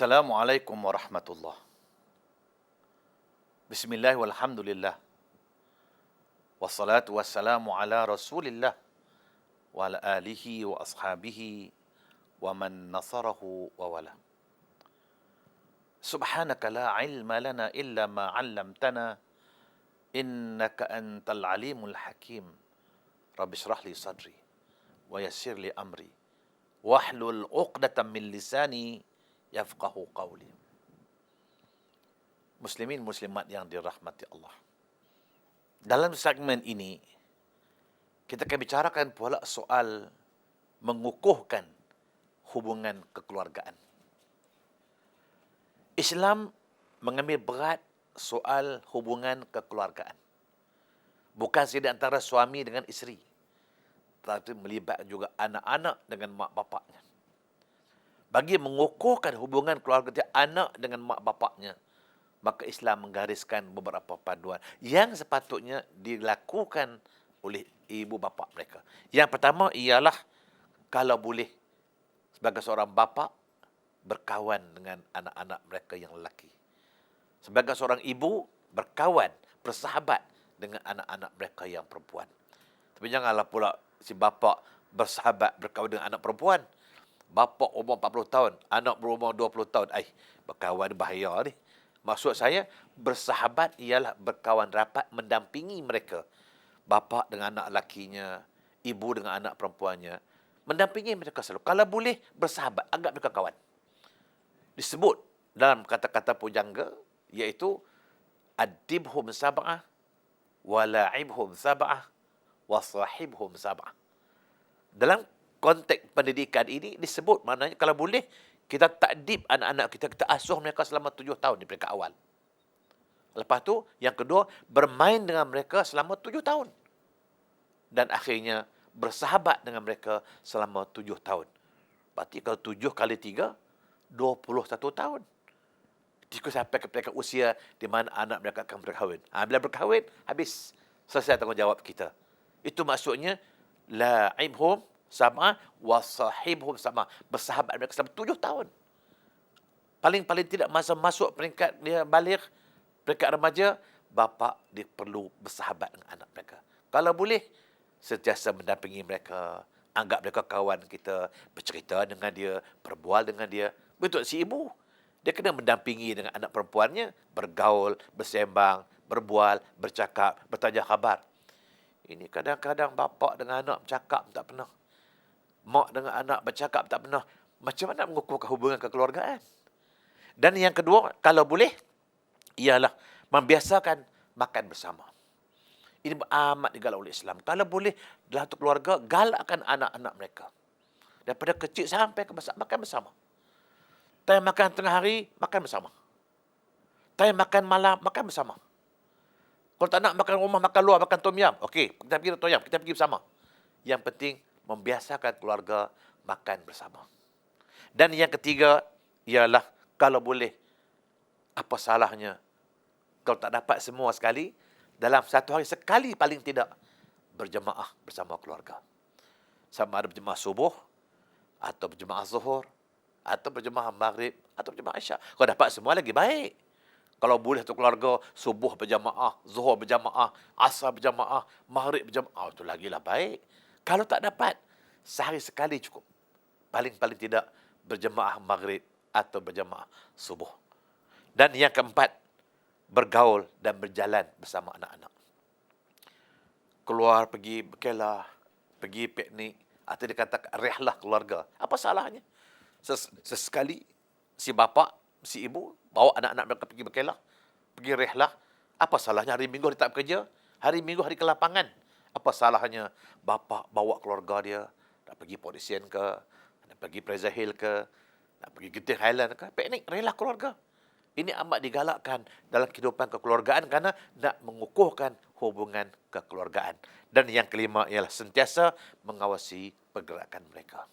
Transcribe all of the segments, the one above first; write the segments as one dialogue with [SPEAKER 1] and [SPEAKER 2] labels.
[SPEAKER 1] Assalamualaikum warahmatullah. Bismillah walhamdulillah. Wassalatu wassalamu ala rasulillah wa ala alihi wa ashabihi wa man nasarahu wa wala. Subhanaka la ilma lana illa ma 'allamtana innaka antal alimul hakim. Rabbi shrah li sadri wa yassir li amri wahlul 'uqdatam min lisani yafqahu qawli. Muslimin muslimat yang dirahmati Allah. Dalam segmen ini kita akan bicarakan pula soal mengukuhkan hubungan kekeluargaan. Islam mengambil berat soal hubungan kekeluargaan. Bukan sahaja antara suami dengan isteri, tetapi melibatkan juga anak-anak dengan mak bapaknya. Bagi mengukuhkan hubungan keluarga anak dengan mak bapaknya, maka Islam menggariskan beberapa panduan yang sepatutnya dilakukan oleh ibu bapa mereka. Yang pertama ialah kalau boleh sebagai seorang bapa berkawan dengan anak-anak mereka yang lelaki. Sebagai seorang ibu berkawan, bersahabat dengan anak-anak mereka yang perempuan. Tapi janganlah pula si bapa bersahabat berkawan dengan anak perempuan. Bapa umur 40 tahun, anak berumur 20 tahun. Berkawan bahaya ni. Maksud saya, bersahabat ialah berkawan rapat, mendampingi mereka. Bapa dengan anak lakinya, ibu dengan anak perempuannya, mendampingi mereka selalu. Kalau boleh, bersahabat, anggap mereka kawan. Disebut dalam kata-kata pujangga, iaitu, adibhum sab'ah, wala'ibhum sab'ah, wasahibhum sab'ah. Dalam konteks pendidikan ini disebut, maknanya kalau boleh, kita takdib anak-anak kita, kita asuh mereka selama 7 tahun di peringkat awal. Lepas tu, yang kedua, bermain dengan mereka selama 7 tahun. Dan akhirnya, bersahabat dengan mereka selama 7 tahun. Berarti kalau 7 kali 3, 21 tahun. Jika sampai ke peringkat usia di mana anak mereka akan berkahwin. Bila berkahwin, habis. Selesai tanggungjawab kita. Itu maksudnya, la'ibhum sama wasahibhum sama, bersahabat mereka selama 7 tahun. Paling-paling tidak masa masuk peringkat dia baligh, peringkat remaja, bapa dia perlu bersahabat dengan anak mereka. Kalau boleh, sentiasa mendampingi mereka, anggap mereka kawan kita, bercerita dengan dia, berbual dengan dia. Betul si ibu, dia kena mendampingi dengan anak perempuannya, bergaul, bersembang, berbual, bercakap, bertanya khabar. Ini kadang-kadang bapa dengan anak bercakap tak pernah. Mak dengan anak bercakap tak pernah. Macam mana mengukuhkan hubungan kekeluargaan? Dan yang kedua, kalau boleh, ialah membiasakan makan bersama. Ini amat digalak oleh Islam. Kalau boleh, dalam satu keluarga, galakkan anak-anak mereka. Daripada kecil sampai ke besar, makan bersama. Time makan tengah hari, makan bersama. Time makan malam, makan bersama. Kalau tak nak makan rumah, makan luar, makan tom yam. Okey, kita pergi tom yam, kita pergi bersama. Yang penting, membiasakan keluarga makan bersama. Dan yang ketiga ialah kalau boleh, apa salahnya kalau tak dapat semua sekali, dalam satu hari sekali paling tidak berjemaah bersama keluarga. Sama ada berjemaah subuh, atau berjemaah zuhur, atau berjemaah maghrib, atau berjemaah isyak. Kalau dapat semua lagi baik. Kalau boleh satu keluarga, subuh berjamaah, zuhur berjamaah, asar berjamaah, maghrib berjamaah, itu lagilah baik. Kalau tak dapat, sehari sekali cukup. Paling-paling tidak berjemaah maghrib atau berjemaah subuh. Dan yang keempat, bergaul dan berjalan bersama anak-anak. Keluar pergi berkelah, pergi piknik, atau dikatakan rehlah keluarga. Apa salahnya? Sesekali si bapa, si ibu, bawa anak-anak mereka pergi berkelah, pergi rehlah. Apa salahnya hari Minggu dia tak bekerja? Hari Minggu hari ke lapangan. Apa salahnya bapa bawa keluarga dia, nak pergi Port Dickson ke, nak pergi Fraser Hill ke, nak pergi Genting Highland ke, piknik, rela keluarga. Ini amat digalakkan dalam kehidupan kekeluargaan kerana nak mengukuhkan hubungan kekeluargaan. Dan yang kelima ialah sentiasa mengawasi pergerakan mereka.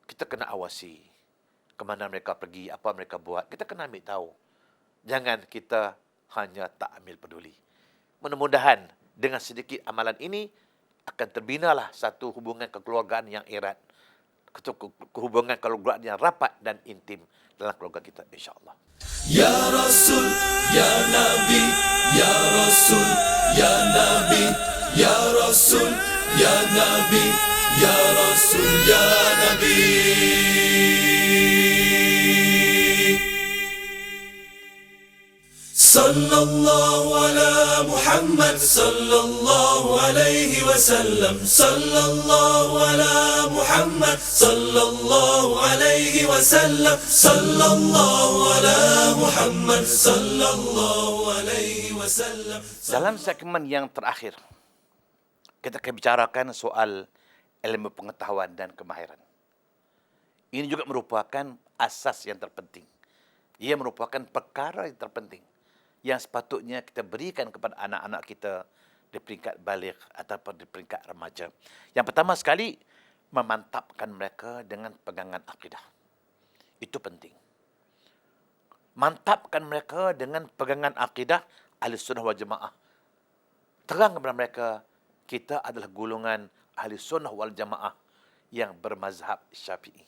[SPEAKER 1] Kita kena awasi ke mana mereka pergi, apa mereka buat. Kita kena ambil tahu. Jangan kita hanya tak ambil peduli. Mudah-mudahan dengan sedikit amalan ini akan terbinalah satu hubungan kekeluargaan yang erat. hubungan keluarga yang rapat dan intim dalam keluarga kita, insya-Allah.
[SPEAKER 2] Ya Rasul, Ya Nabi, Ya Rasul, Ya Nabi, Ya Rasul, Ya Nabi, Ya Rasul, Ya Nabi. Sallallahu ala Muhammad, sallallahu alaihi wasallam, sallallahu ala Muhammad, sallallahu alaihi wasallam, sallallahu ala Muhammad, sallallahu alaihi wasallam.
[SPEAKER 1] Dalam segmen yang terakhir, kita akan bicarakan soal ilmu pengetahuan dan kemahiran. Ini juga merupakan asas yang terpenting. Ia merupakan perkara yang terpenting yang sepatutnya kita berikan kepada anak-anak kita di peringkat baligh ataupun di peringkat remaja. Yang pertama sekali, memantapkan mereka dengan pegangan akidah. Itu penting. Mantapkan mereka dengan pegangan akidah Ahlussunnah wal Jamaah. Terang kepada mereka, kita adalah golongan Ahlussunnah wal Jamaah yang bermazhab Syafi'i.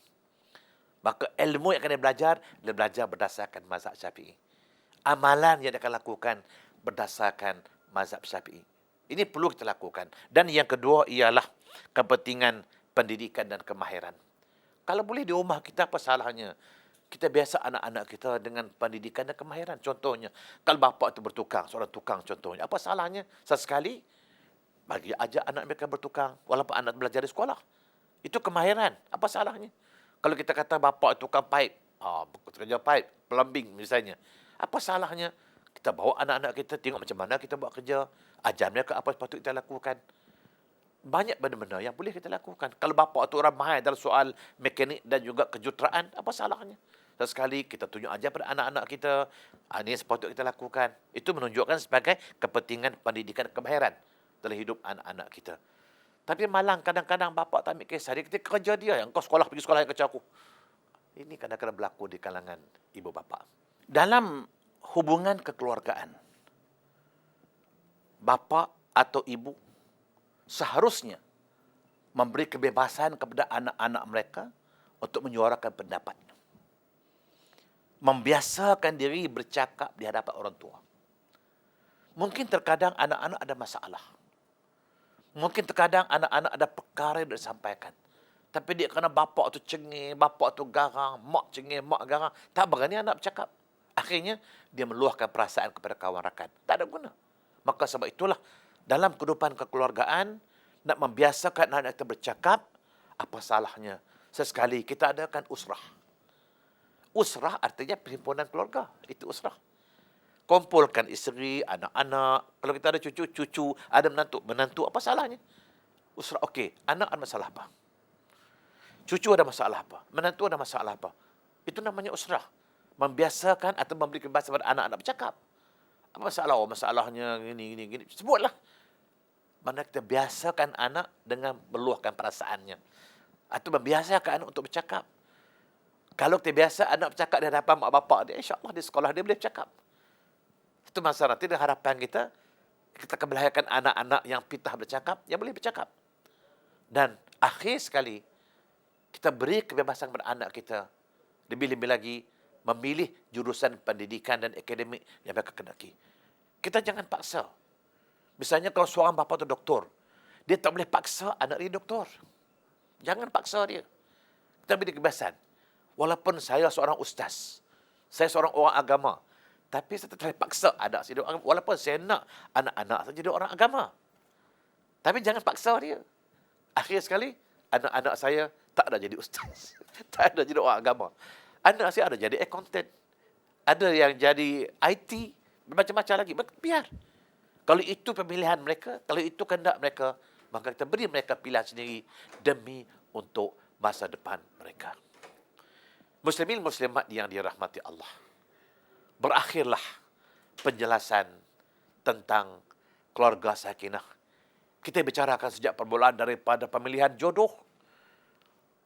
[SPEAKER 1] Maka ilmu yang akan dia belajar berdasarkan mazhab Syafi'i. Amalan yang dia akan lakukan berdasarkan mazhab Syafi'i. Ini perlu kita lakukan. Dan yang kedua ialah kepentingan pendidikan dan kemahiran. Kalau boleh di rumah kita, apa salahnya kita biasa anak-anak kita dengan pendidikan dan kemahiran. Contohnya, kalau bapa itu bertukang, seorang tukang contohnya, apa salahnya sesekali bagi ajak anak mereka bertukang walaupun anak belajar di sekolah. Itu kemahiran. Apa salahnya? Kalau kita kata bapa itu tukang pipe, kerja pipe, plumbing misalnya, apa salahnya kita bawa anak-anak kita tengok macam mana kita buat kerja, ajar mereka apa sepatutnya kita lakukan. Banyak benda-benda yang boleh kita lakukan. Kalau bapa itu orang mahir dalam soal mekanik dan juga kejuruteraan, apa salahnya? Sesekali kita tunjuk ajar pada anak-anak kita, ini sepatutnya kita lakukan. Itu menunjukkan sebagai kepentingan pendidikan kemahiran dalam hidup anak-anak kita. Tapi malang kadang-kadang bapa tak ambil kisah, dia kata kerja dia, yang kau sekolah pergi sekolah yang kerja aku. Ini kadang-kadang berlaku di kalangan ibu bapa. Dalam hubungan kekeluargaan, bapa atau ibu seharusnya memberi kebebasan kepada anak-anak mereka untuk menyuarakan pendapat. Membiasakan diri bercakap di hadapan orang tua. Mungkin terkadang anak-anak ada masalah. Mungkin terkadang anak-anak ada perkara yang disampaikan. Tapi dia kerana bapa tu cengih, bapa tu garang, mak cengih, mak garang, tak berani anak bercakap. Akhirnya, dia meluahkan perasaan kepada kawan rakan. Tak ada guna. Maka sebab itulah, dalam kehidupan kekeluargaan, nak membiasakan anak kita bercakap, apa salahnya? Sesekali kita adakan usrah. Usrah artinya perhimpunan keluarga. Itu usrah. Kumpulkan isteri, anak-anak. Kalau kita ada cucu, ada menantu, apa salahnya? Usrah, okey. Anak ada masalah apa? Cucu ada masalah apa? Menantu ada masalah apa? Itu namanya usrah. Membiasakan atau memberi kebebasan kepada anak-anak bercakap. Apa masalah? Masalahnya gini. Sebutlah. Mana kita biasakan anak dengan meluahkan perasaannya. Atau membiasakan anak untuk bercakap. Kalau kita biasa anak bercakap di hadapan mak bapak dia, insya-Allah di sekolah dia boleh bercakap. Itu masalah. Tidak harapan kita akan melahirkan anak-anak yang pitah bercakap, yang boleh bercakap. Dan akhir sekali, kita beri kebebasan kepada anak kita. Lebih-lebih lagi, memilih jurusan pendidikan dan akademik yang mereka kendaki. Kita jangan paksa. Misalnya kalau seorang bapa itu doktor, dia tak boleh paksa anak dia doktor. Jangan paksa dia. Kita beri kebebasan. Walaupun saya seorang ustaz, saya seorang orang agama, tapi saya tak boleh paksa anak saya jadi orang agama. Walaupun saya nak anak-anak saya jadi orang agama. Tapi jangan paksa dia. Akhir sekali, anak-anak saya tak ada jadi ustaz. Tak ada jadi orang agama. Anak saya ada jadi accountant. Ada yang jadi IT. Macam-macam lagi. Biar. Kalau itu pemilihan mereka, kalau itu kehendak mereka, maka kita beri mereka pilihan sendiri demi untuk masa depan mereka. Muslimin muslimat yang dirahmati Allah. Berakhirlah penjelasan tentang keluarga sakinah. Kita bicarakan sejak permulaan daripada pemilihan jodoh,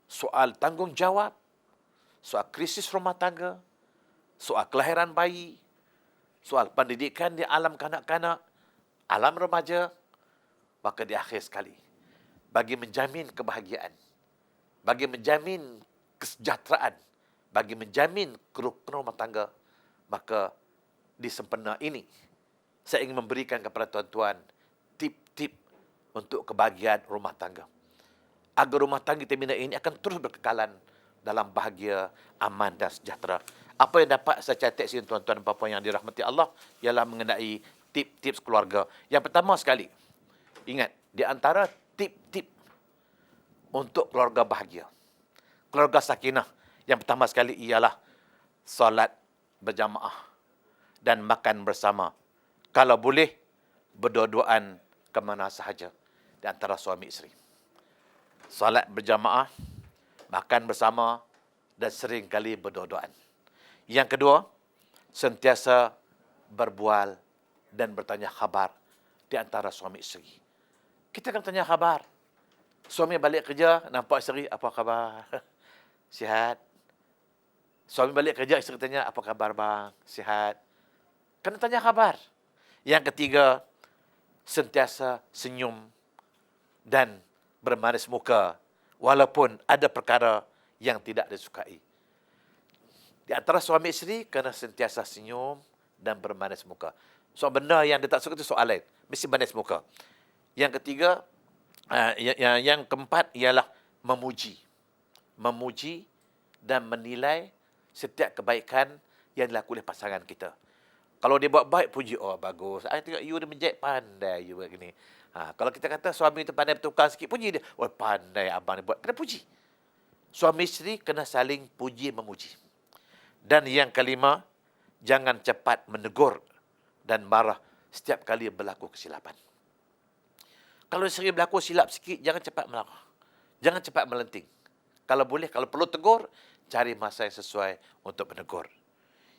[SPEAKER 1] soal tanggungjawab, soal krisis rumah tangga, soal kelahiran bayi, soal pendidikan di alam kanak-kanak, alam remaja, maka di akhir sekali, bagi menjamin kebahagiaan, bagi menjamin kesejahteraan, bagi menjamin kerukunan rumah tangga, maka di sempena ini, saya ingin memberikan kepada tuan-tuan tip-tip untuk kebahagiaan rumah tangga. Agar rumah tangga kita bina ini akan terus berkekalan dalam bahagia, aman dan sejahtera. Apa yang dapat saya catat sini tuan-tuan dan puan-puan yang dirahmati Allah ialah mengenai tip-tips keluarga. Yang pertama sekali, ingat, di antara tip-tip untuk keluarga bahagia, keluarga sakinah, yang pertama sekali ialah solat berjamaah dan makan bersama. Kalau boleh, berdua-duaan ke mana sahaja di antara suami isteri. Solat berjamaah, makan bersama dan sering kali berdua-duaan. Yang kedua, sentiasa berbual dan bertanya khabar di antara suami isteri. Kita akan tanya khabar. Suami balik kerja, nampak isteri, apa khabar? Sihat? Suami balik kerja, isteri tanya, apa khabar bang? Sihat? Kena tanya khabar. Yang ketiga, sentiasa senyum dan bermanis muka walaupun ada perkara yang tidak disukai. Di antara suami isteri kena sentiasa senyum dan bermanis muka. Soal benda yang dia tak suka itu soal lain. Mesti manis muka. Yang ketiga, yang keempat ialah memuji. Memuji dan menilai setiap kebaikan yang dilakukan oleh pasangan kita. Kalau dia buat baik, puji. Oh, bagus. I tengok you dia menjahit, pandai you buat gini. Kalau kita kata suami itu pandai bertukar sikit, puji dia. Oh, pandai abang ni buat. Kena puji. Suami isteri kena saling puji memuji. Dan yang kelima, jangan cepat menegur dan marah setiap kali berlaku kesilapan. Kalau isteri berlaku silap sikit, jangan cepat marah. Jangan cepat melenting. Kalau boleh, kalau perlu tegur, cari masa yang sesuai untuk menegur.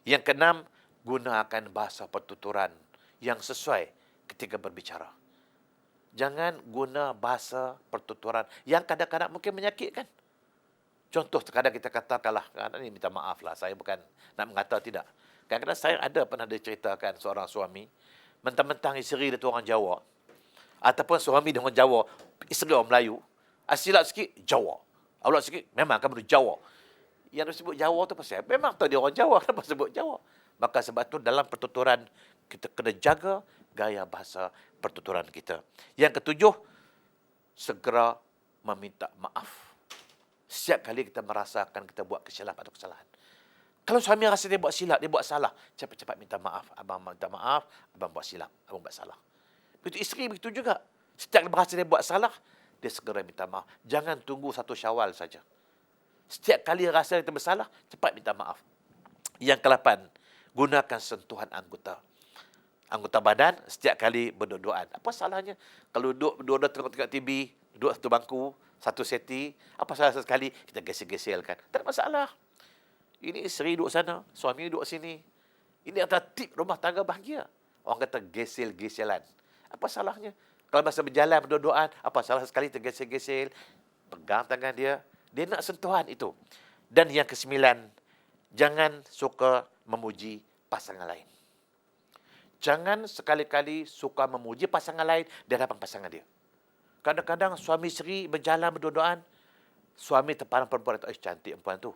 [SPEAKER 1] Yang keenam, gunakan bahasa pertuturan yang sesuai ketika berbicara. Jangan guna bahasa pertuturan yang kadang-kadang mungkin menyakitkan. Contoh, kadang kita katakanlah, ini minta maaf lah, saya bukan nak mengata tidak. Kadang-kadang saya pernah diceritakan seorang suami, mentang-mentang isteri dia tu orang Jawa, ataupun suami dia orang Jawa, isteri orang Melayu, silap sikit, Jawa. Awak sikit, memang kamu Jawa. Yang disebut Jawa tu pasal, memang tahu dia orang Jawa, kenapa sebut Jawa? Maka sebab itu dalam pertuturan, kita kena jaga gaya bahasa pertuturan kita. Yang ketujuh, segera meminta maaf. Setiap kali kita merasakan kita buat kesilapan atau kesalahan. Kalau suami rasa dia buat silap, dia buat salah, cepat-cepat minta maaf. Abang minta maaf, abang buat silap, abang buat salah. Begitu isteri begitu juga. Setiap kali merasa dia buat salah, dia segera minta maaf. Jangan tunggu 1 Syawal saja. Setiap kali rasa kita bersalah, cepat minta maaf. Yang ke-8, gunakan sentuhan anggota badan setiap kali berdua-duaan. Apa salahnya? Kalau duduk tengok-tengok TV, duduk satu bangku, satu seti, apa salah sekali kita gesel-geselkan? Tak ada masalah. Ini isteri duduk sana, suami duduk sini. Ini antara tip rumah tangga bahagia. Orang kata gesel-geselan. Apa salahnya? Kalau masa berjalan berdua-duaan, apa salah sekali tergesel-gesel, pegang tangan dia. Dia nak sentuhan itu. Dan yang ke-9, jangan suka memuji pasangan lain. Jangan sekali-kali suka memuji pasangan lain di hadapan pasangan dia. Kadang-kadang suami isteri berjalan berdua-duaan, suami terpandang perempuan itu, cantik perempuan tu.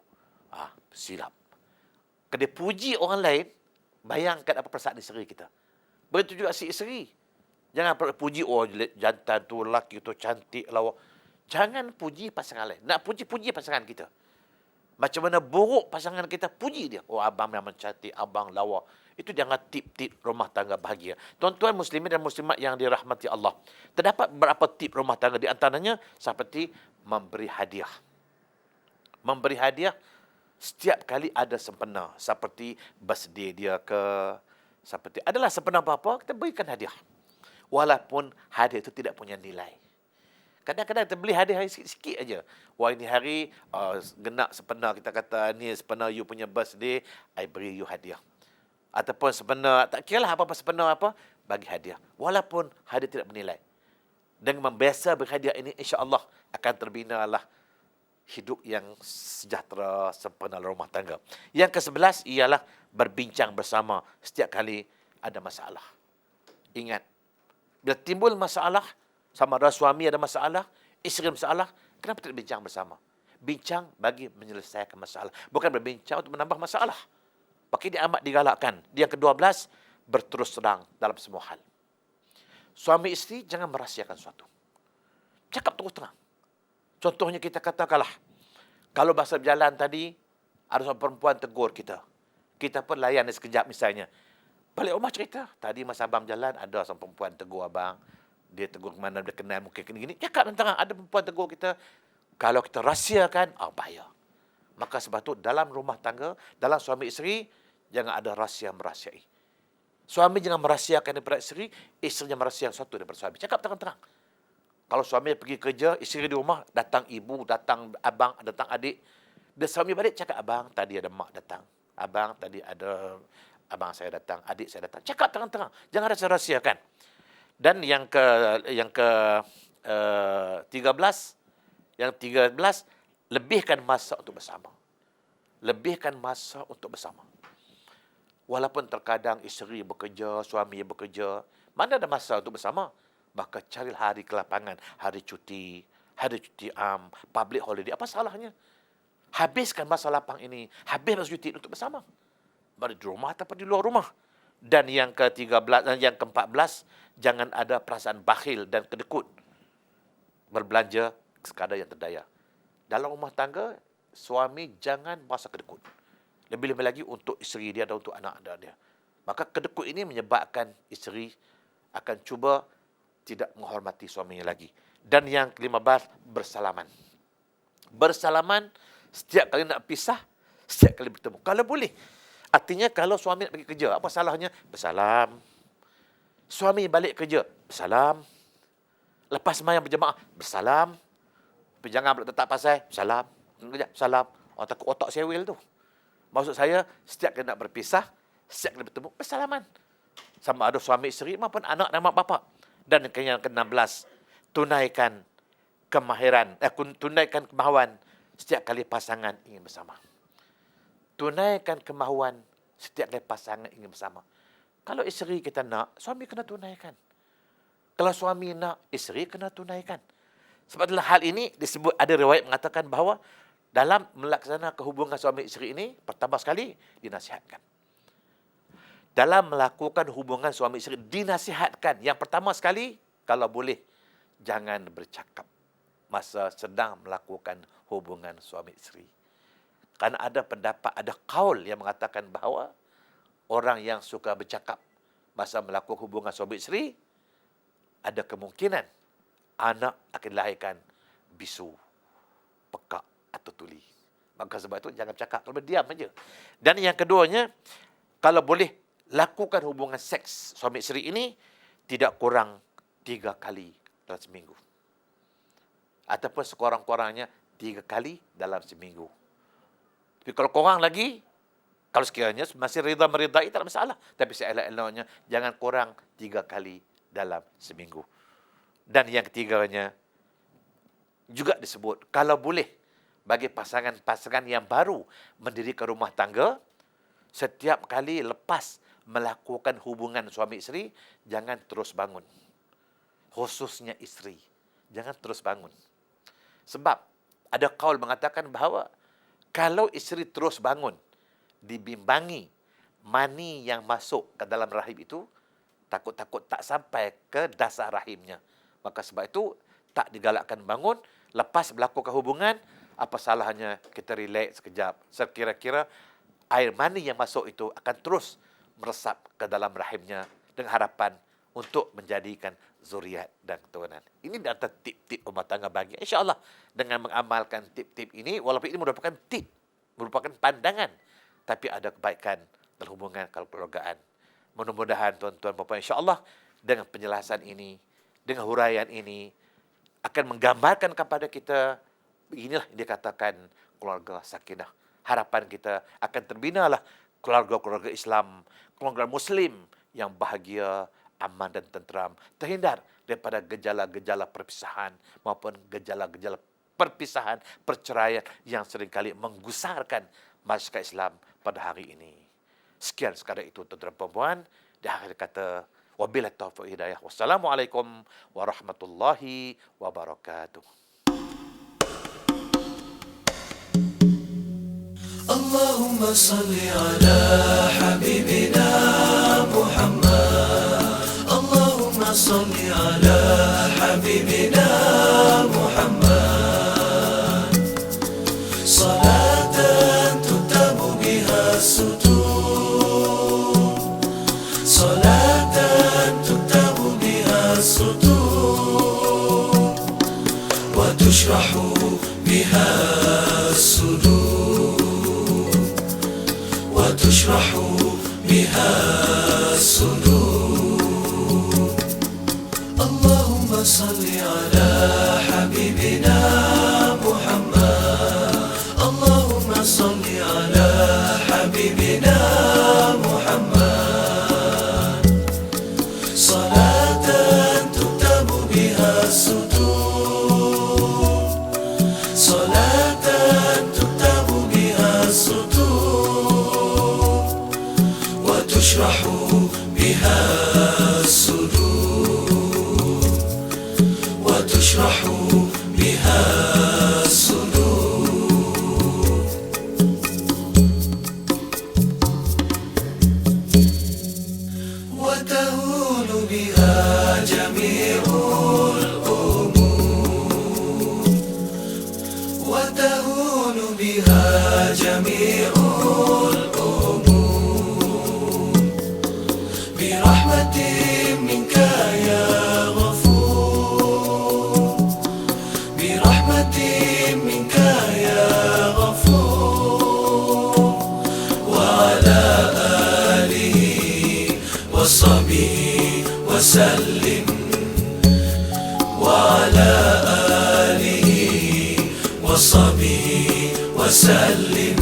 [SPEAKER 1] Silap. Kalau dia puji orang lain, bayangkan apa perasaan isteri kita. Begitu juga si isteri. Jangan puji, jantan tu, lelaki tu, cantik, lawa. Jangan puji pasangan lain. Nak puji pasangan kita. Macam mana buruk pasangan kita, puji dia. Oh, abang memang cantik, abang lawa. Itu jangan tip-tip rumah tangga bahagia. Tuan-tuan muslimin dan muslimat yang dirahmati Allah. Terdapat beberapa tip rumah tangga. Di antaranya seperti memberi hadiah. Memberi hadiah setiap kali ada sempena. Seperti birthday dia ke, seperti adalah sempena apa-apa, kita berikan hadiah. Walaupun hadiah itu tidak punya nilai. Kadang-kadang kita beli hadiah sikit-sikit aja. Wah, ini hari genak sempena, kita kata ni sempena you punya birthday, I beri you hadiah. Ataupun sempena, tak kira lah apa-apa sempena apa, bagi hadiah. Walaupun hadiah tidak bernilai. Dengan membiasa berhadiah ini, insya-Allah akan terbinalah hidup yang sejahtera sempena rumah tangga. Yang ke-11 ialah berbincang bersama setiap kali ada masalah. Ingat, bila timbul masalah, sama ada suami ada masalah, isteri ada masalah, kenapa tidak bincang bersama? Bincang bagi menyelesaikan masalah. Bukan berbincang untuk menambah masalah. Maka ini amat digalakkan. Yang ke-12, berterus terang dalam semua hal. Suami isteri jangan merahsiakan sesuatu. Cakap terus terang. Contohnya kita katakanlah, kalau bahasa berjalan tadi, ada seorang perempuan tegur kita. Kita pun layan sekejap misalnya. Balik rumah cerita. Tadi masa abang jalan, ada seorang perempuan tegur abang. Dia tegur ke mana, dia kenal mungkin gini-gini. Cakap tentang ada perempuan tegur kita. Kalau kita rahsiakan, bahaya. Maka sebab itu dalam rumah tangga, dalam suami isteri, jangan ada rahsia merahsiai. Suami jangan merahsiakan daripada isteri, isteri jangan merahsiakan sesuatu daripada suami. Cakap terang-terang. Kalau suami pergi kerja, isteri di rumah, datang ibu, datang abang, datang adik. Dia suami balik, cakap abang, tadi ada mak datang. Abang, tadi ada abang saya datang, adik saya datang. Cakap terang-terang. Jangan rahsiakan. Dan yang ke 13, lebihkan masa untuk bersama. Lebihkan masa untuk bersama. Walaupun terkadang isteri bekerja, suami bekerja, mana ada masa untuk bersama? Maka cari hari kelapangan, hari cuti public holiday. Apa salahnya? Habiskan masa lapang ini, habis masa cuti untuk bersama. Baik di rumah ataupun di luar rumah. Dan yang ke-13 dan yang ke-14, jangan ada perasaan bakhil dan kedekut. Berbelanja sekadar yang terdaya. Dalam rumah tangga, suami jangan merasa kedekut. Lebih-lebih lagi untuk isteri dia dan untuk anak dia. Maka kedekut ini menyebabkan isteri akan cuba tidak menghormati suaminya lagi. Dan yang ke-15, bersalaman. Bersalaman setiap kali nak pisah, setiap kali bertemu. Kalau boleh. Artinya kalau suami nak pergi kerja, apa salahnya? Bersalam. Suami balik kerja, bersalam. Lepas sembahyang berjemaah, bersalam. Tapi jangan pula tetap pasal, bersalam. Kejap, salam. Orang takut otak sewel tu. Maksud saya, setiap kali nak berpisah, setiap kali bertemu, bersalaman. Sama ada suami isteri maupun anak dan mak bapak. Dan yang ke-16, tunaikan kemahuan setiap kali pasangan ingin bersama. Tunaikan kemahuan setiap kali pasangan ingin bersama. Kalau isteri kita nak, suami kena tunaikan. Kalau suami nak, isteri kena tunaikan. Sebab dalam hal ini disebut, ada riwayat mengatakan bahawa dalam melaksanakan hubungan suami isteri ini, pertama sekali dinasihatkan. Dalam melakukan hubungan suami isteri, dinasihatkan. Yang pertama sekali, kalau boleh, jangan bercakap masa sedang melakukan hubungan suami isteri. Kerana ada pendapat, ada kaul yang mengatakan bahawa orang yang suka bercakap masa melakukan hubungan suami isteri, ada kemungkinan anak akan dilahirkan bisu, pekak atau tuli. Maka sebab itu jangan cakap, kalau diam saja. Dan yang keduanya, kalau boleh, lakukan hubungan seks suami isteri ini tidak kurang 3 kali dalam seminggu. Ataupun sekurang-kurangnya 3 kali dalam seminggu. Tapi kalau kurang lagi, kalau sekiranya masih meridai, tak ada masalah. Tapi seelok-eloknya, jangan kurang 3 kali dalam seminggu. Dan yang ketiganya, juga disebut, kalau boleh, bagi pasangan-pasangan yang baru mendirikan rumah tangga, setiap kali lepas melakukan hubungan suami isteri, jangan terus bangun. Khususnya isteri, jangan terus bangun. Sebab ada kaul mengatakan bahawa kalau isteri terus bangun, dibimbangi mani yang masuk ke dalam rahim itu, takut-takut tak sampai ke dasar rahimnya. Maka sebab itu, tak digalakkan bangun, lepas melakukan hubungan, apa salahnya kita relax sekejap. Sekira-kira air mani yang masuk itu akan terus meresap ke dalam rahimnya dengan harapan untuk menjadikan zuriat dan keturunan. Ini antara tip-tip rumah tangga bagi. InsyaAllah dengan mengamalkan tip-tip ini, walaupun ini merupakan tip, merupakan pandangan, tapi ada kebaikan dalam hubungan kekeluargaan. Mudah-mudahan tuan-tuan puan-puan, insyaAllah dengan penjelasan ini, dengan huraian ini, akan menggambarkan kepada kita, inilah yang dikatakan keluarga sakinah. Harapan kita akan terbinalah keluarga-keluarga Islam, keluarga Muslim yang bahagia, aman dan tenteram, terhindar daripada gejala-gejala perpisahan maupun gejala-gejala perpisahan, perceraian yang seringkali menggusarkan masyarakat Islam pada hari ini. Sekian sekadar itu tuan-tuan puan-puan. Di akhir kata, wabillahi taufiq hidayah. Wassalamualaikum warahmatullahi wabarakatuh.
[SPEAKER 2] اللهم صل على حبيبنا محمد اللهم صل على حبيبنا محمد صلاة تكتب بها السطور صلاة تكتب بها السطور وتشرح بها الصدور وتشرح بها الصدور اللهم صل على حبيبنا محمد اللهم صل على حبيبنا محمد صلاة تكتب بها السطور صلاة تكتب بها السطور وتشرح بها الصدور وتشرح بها الصدور وتهون بها جميع الأمور وتهون بها جميع الأمور برحمة منك يا غفور برحمة منك يا غفور وعلى آله وصحبه وسلم وعلى آله وصحبه وسلم